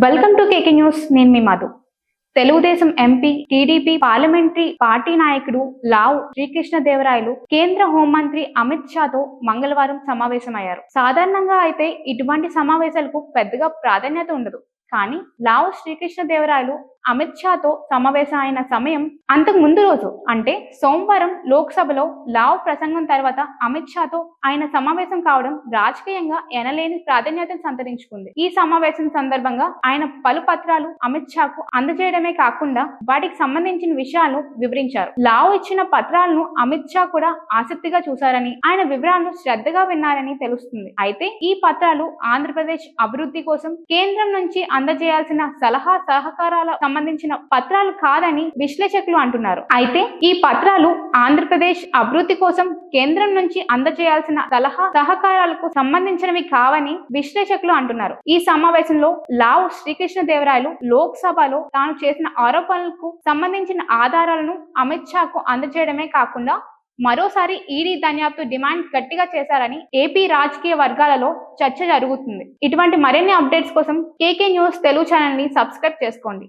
Welcome to KK news. నేను మీ Madhu. Telugu Desam MP, TDP parliamentary party నాయకుడు లావు శ్రీకృష్ణదేవరాయలు కేంద్ర హోంమంత్రి అమిత్ షాతో మంగళవారం సమావేశమయ్యారు. సాధారణంగా అయితే ఇటువంటి సమావేశాలకు పెద్దగా ప్రాధాన్యత ఉండదు. కానీ లావు శ్రీకృష్ణదేవరాయలు అమిత్ షాతో సమావేశం అయిన సమయం అంతకు ముందు రోజు అంటే సోమవారం లోక్సభలో లావు ప్రసంగం తర్వాత అమిత్ షాతో ఆయన సమావేశం కావడం రాజకీయంగా ఎనలేని ప్రాధాన్యతను సంతరించుకుంది. ఈ సమావేశం సందర్భంగా ఆయన పలు పత్రాలు అమిత్ షాకు అందజేయడమే కాకుండా వాటికి సంబంధించిన విషయాలను వివరించారు. లావు ఇచ్చిన పత్రాలను అమిత్ షా కూడా ఆసక్తిగా చూశారని, ఆయన వివరాలను శ్రద్ధగా విన్నారని తెలుస్తుంది. అయితే ఈ పత్రాలు ఆంధ్రప్రదేశ్ అభివృద్ధి కోసం కేంద్రం నుంచి అందజేయాల్సిన సలహా సహకారాల సంబంధించిన పత్రాలు కాదని విశ్లేషకులు అంటున్నారు. అయితే ఈ పత్రాలు ఆంధ్రప్రదేశ్ అభివృద్ధి కోసం కేంద్రం నుంచి అందజేయాల్సిన సలహా సహకారాలకు సంబంధించినవి కావని విశ్లేషకులు అంటున్నారు. ఈ సమావేశంలో లావు శ్రీకృష్ణదేవరాయలు లోక్సభలో తాను చేసిన ఆరోపణలకు సంబంధించిన ఆధారాలను అమిత్ షాకు అందజేయడమే కాకుండా మరోసారి ఈడీ దర్యాప్తు డిమాండ్ గట్టిగా చేశారని ఏపీ రాజకీయ వర్గాలలో చర్చ జరుగుతుంది. ఇటువంటి మరిన్ని అప్డేట్స్ కోసం కేకే న్యూస్ తెలుగు ఛానల్ ని సబ్స్క్రైబ్ చేసుకోండి.